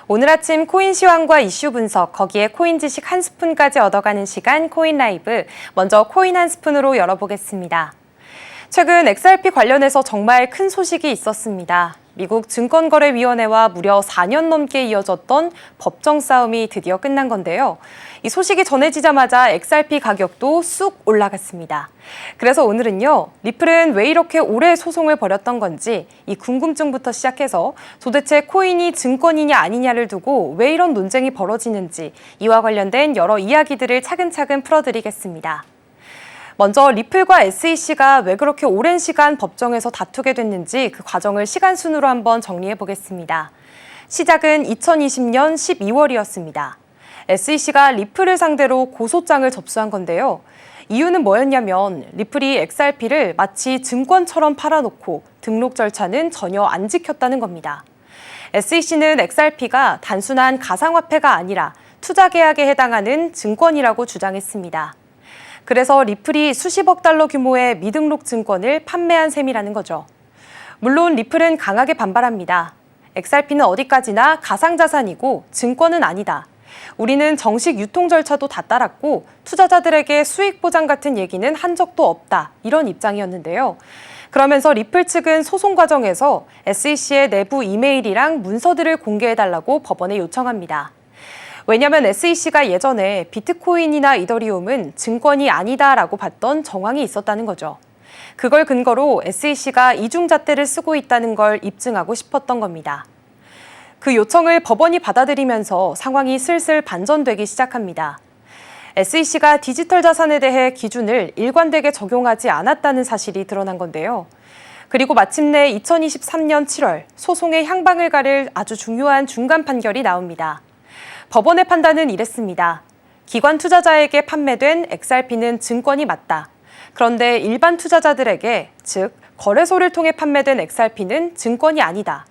오늘 아침 코인 시황과 이슈 분석, 거기에 코인 지식 한 스푼까지 얻어가는 시간 코인 라이브. 먼저 코인 한 스푼으로 열어보겠습니다. 최근 XRP 관련해서 정말 큰 소식이 있었습니다. 미국 증권거래위원회와 무려 4년 넘게 이어졌던 법정 싸움이 드디어 끝난 건데요. 이 소식이 전해지자마자 XRP 가격도 쑥 올라갔습니다. 그래서 오늘은요, 리플은 왜 이렇게 오래 소송을 벌였던 건지 이 궁금증부터 시작해서 도대체 코인이 증권이냐 아니냐를 두고 왜 이런 논쟁이 벌어지는지 이와 관련된 여러 이야기들을 차근차근 풀어드리겠습니다. 먼저 리플과 SEC가 왜 그렇게 오랜 시간 법정에서 다투게 됐는지 그 과정을 시간 순으로 한번 정리해 보겠습니다. 시작은 2020년 12월이었습니다. SEC가 리플을 상대로 고소장을 접수한 건데요. 이유는 뭐였냐면 리플이 XRP를 마치 증권처럼 팔아놓고 등록 절차는 전혀 안 지켰다는 겁니다. SEC는 XRP가 단순한 가상화폐가 아니라 투자 계약에 해당하는 증권이라고 주장했습니다. 그래서 리플이 수십억 달러 규모의 미등록 증권을 판매한 셈이라는 거죠. 물론 리플은 강하게 반발합니다. XRP는 어디까지나 가상자산이고 증권은 아니다. 우리는 정식 유통 절차도 다 따랐고 투자자들에게 수익 보장 같은 얘기는 한 적도 없다. 이런 입장이었는데요. 그러면서 리플 측은 소송 과정에서 SEC의 내부 이메일이랑 문서들을 공개해달라고 법원에 요청합니다. 왜냐하면 SEC가 예전에 비트코인이나 이더리움은 증권이 아니다라고 봤던 정황이 있었다는 거죠. 그걸 근거로 SEC가 이중잣대를 쓰고 있다는 걸 입증하고 싶었던 겁니다. 그 요청을 법원이 받아들이면서 상황이 슬슬 반전되기 시작합니다. SEC가 디지털 자산에 대해 기준을 일관되게 적용하지 않았다는 사실이 드러난 건데요. 그리고 마침내 2023년 7월 소송의 향방을 가를 아주 중요한 중간 판결이 나옵니다. 법원의 판단은 이랬습니다. 기관 투자자에게 판매된 XRP는 증권이 맞다. 그런데 일반 투자자들에게, 즉 거래소를 통해 판매된 XRP는 증권이 아니다.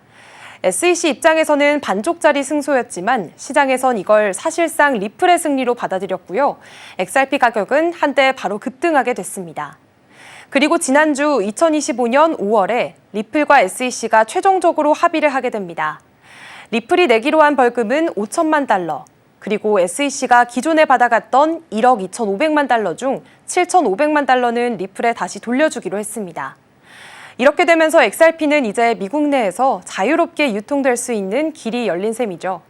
SEC 입장에서는 반쪽짜리 승소였지만 시장에선 이걸 사실상 리플의 승리로 받아들였고요. XRP 가격은 한때 바로 급등하게 됐습니다. 그리고 지난주 2025년 5월에 리플과 SEC가 최종적으로 합의를 하게 됩니다. 리플이 내기로 한 벌금은 5천만 달러, 그리고 SEC가 기존에 받아갔던 1억 2,500만 달러 중 7,500만 달러는 리플에 다시 돌려주기로 했습니다. 이렇게 되면서 XRP는 이제 미국 내에서 자유롭게 유통될 수 있는 길이 열린 셈이죠.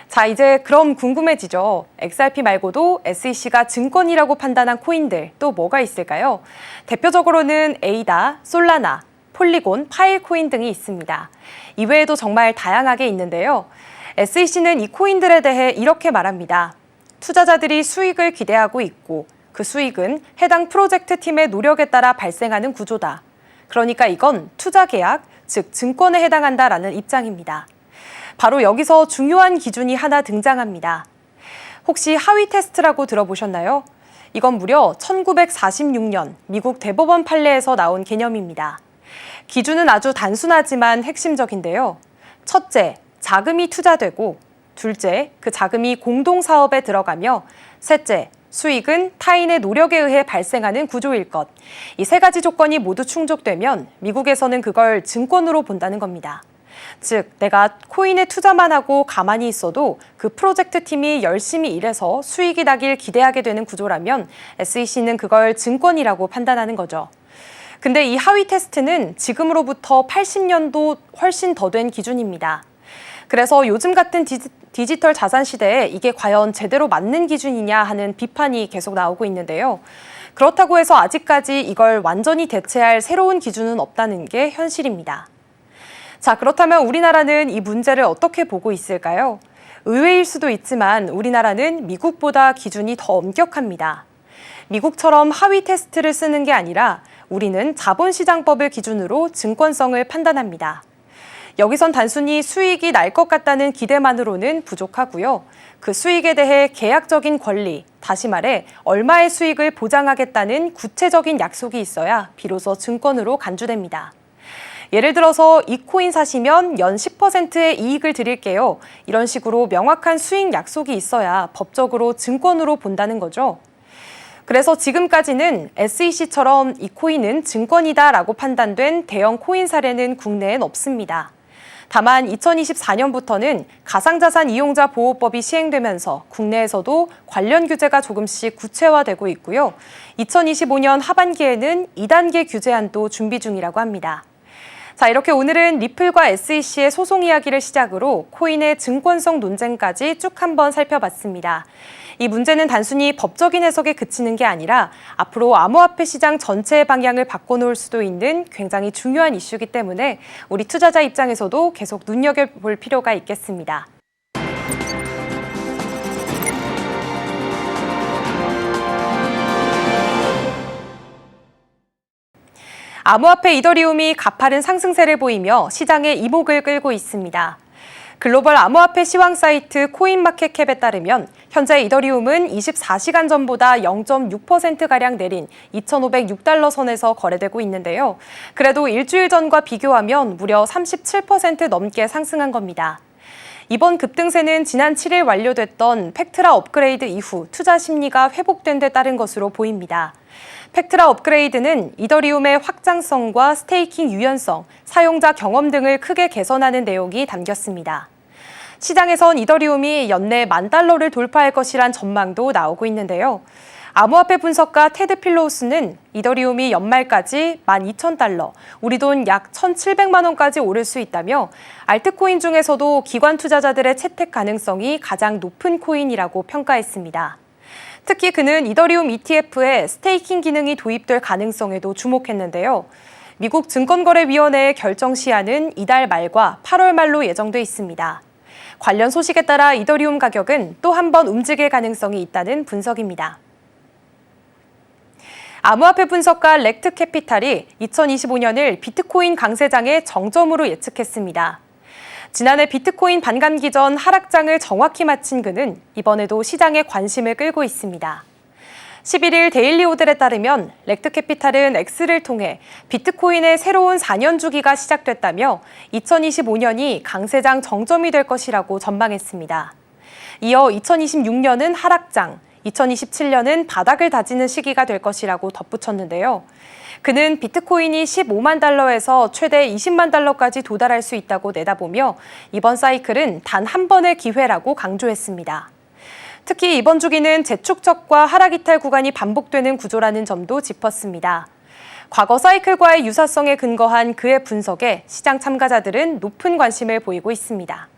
자, 이제 그럼 궁금해지죠. XRP 말고도 SEC가 증권이라고 판단한 코인들 또 뭐가 있을까요? 대표적으로는 에이다, 솔라나, 폴리곤, 파일코인 등이 있습니다. 이외에도 정말 다양하게 있는데요. SEC는 이 코인들에 대해 이렇게 말합니다. 투자자들이 수익을 기대하고 있고 그 수익은 해당 프로젝트 팀의 노력에 따라 발생하는 구조다. 그러니까 이건 투자 계약, 즉 증권에 해당한다라는 입장입니다. 바로 여기서 중요한 기준이 하나 등장합니다. 혹시 하위 테스트라고 들어보셨나요? 이건 무려 1946년 미국 대법원 판례에서 나온 개념입니다. 기준은 아주 단순하지만 핵심적인데요. 첫째, 자금이 투자되고, 둘째, 그 자금이 공동사업에 들어가며, 셋째, 수익은 타인의 노력에 의해 발생하는 구조일 것. 이 세 가지 조건이 모두 충족되면 미국에서는 그걸 증권으로 본다는 겁니다. 즉, 내가 코인에 투자만 하고 가만히 있어도 그 프로젝트 팀이 열심히 일해서 수익이 나길 기대하게 되는 구조라면 SEC는 그걸 증권이라고 판단하는 거죠. 근데 이 하위 테스트는 지금으로부터 80년도 훨씬 더 된 기준입니다. 그래서 요즘 같은 디지털 자산 시대에 이게 과연 제대로 맞는 기준이냐 하는 비판이 계속 나오고 있는데요. 그렇다고 해서 아직까지 이걸 완전히 대체할 새로운 기준은 없다는 게 현실입니다. 자, 그렇다면 우리나라는 이 문제를 어떻게 보고 있을까요? 의외일 수도 있지만 우리나라는 미국보다 기준이 더 엄격합니다. 미국처럼 하위 테스트를 쓰는 게 아니라 우리는 자본시장법을 기준으로 증권성을 판단합니다. 여기선 단순히 수익이 날 것 같다는 기대만으로는 부족하고요. 그 수익에 대해 계약적인 권리, 다시 말해 얼마의 수익을 보장하겠다는 구체적인 약속이 있어야 비로소 증권으로 간주됩니다. 예를 들어서 이 코인 사시면 연 10%의 이익을 드릴게요. 이런 식으로 명확한 수익 약속이 있어야 법적으로 증권으로 본다는 거죠. 그래서 지금까지는 SEC처럼 이 코인은 증권이다라고 판단된 대형 코인 사례는 국내엔 없습니다. 다만 2024년부터는 가상자산 이용자 보호법이 시행되면서 국내에서도 관련 규제가 조금씩 구체화되고 있고요. 2025년 하반기에는 2단계 규제안도 준비 중이라고 합니다. 자, 이렇게 오늘은 리플과 SEC의 소송 이야기를 시작으로 코인의 증권성 논쟁까지 쭉 한번 살펴봤습니다. 이 문제는 단순히 법적인 해석에 그치는 게 아니라 앞으로 암호화폐 시장 전체의 방향을 바꿔놓을 수도 있는 굉장히 중요한 이슈이기 때문에 우리 투자자 입장에서도 계속 눈여겨볼 필요가 있겠습니다. 암호화폐 이더리움이 가파른 상승세를 보이며 시장의 이목을 끌고 있습니다. 글로벌 암호화폐 시황 사이트 코인마켓캡에 따르면 현재 이더리움은 24시간 전보다 0.6%가량 내린 2,506달러 선에서 거래되고 있는데요. 그래도 일주일 전과 비교하면 무려 37% 넘게 상승한 겁니다. 이번 급등세는 지난 7일 완료됐던 팩트라 업그레이드 이후 투자 심리가 회복된 데 따른 것으로 보입니다. 팩트라 업그레이드는 이더리움의 확장성과 스테이킹 유연성, 사용자 경험 등을 크게 개선하는 내용이 담겼습니다. 시장에선 이더리움이 연내 $10,000를 돌파할 것이란 전망도 나오고 있는데요. 암호화폐 분석가 테드 필로우스는 이더리움이 연말까지 $12,000, 우리 돈 약 1,700만 원까지 오를 수 있다며 알트코인 중에서도 기관 투자자들의 채택 가능성이 가장 높은 코인이라고 평가했습니다. 특히 그는 이더리움 ETF에 스테이킹 기능이 도입될 가능성에도 주목했는데요. 미국 증권거래위원회의 결정 시한은 이달 말과 8월 말로 예정돼 있습니다. 관련 소식에 따라 이더리움 가격은 또 한 번 움직일 가능성이 있다는 분석입니다. 암호화폐 분석가 렉트 캐피탈이 2025년을 비트코인 강세장의 정점으로 예측했습니다. 지난해 비트코인 반감기 전 하락장을 정확히 마친 그는 이번에도 시장의 관심을 끌고 있습니다. 11일 데일리 오들에 따르면 렉트 캐피탈은 X를 통해 비트코인의 새로운 4년 주기가 시작됐다며 2025년이 강세장 정점이 될 것이라고 전망했습니다. 이어 2026년은 하락장, 2027년은 바닥을 다지는 시기가 될 것이라고 덧붙였는데요. 그는 비트코인이 15만 달러에서 최대 20만 달러까지 도달할 수 있다고 내다보며 이번 사이클은 단 한 번의 기회라고 강조했습니다. 특히 이번 주기는 재축적과 하락 이탈 구간이 반복되는 구조라는 점도 짚었습니다. 과거 사이클과의 유사성에 근거한 그의 분석에 시장 참가자들은 높은 관심을 보이고 있습니다.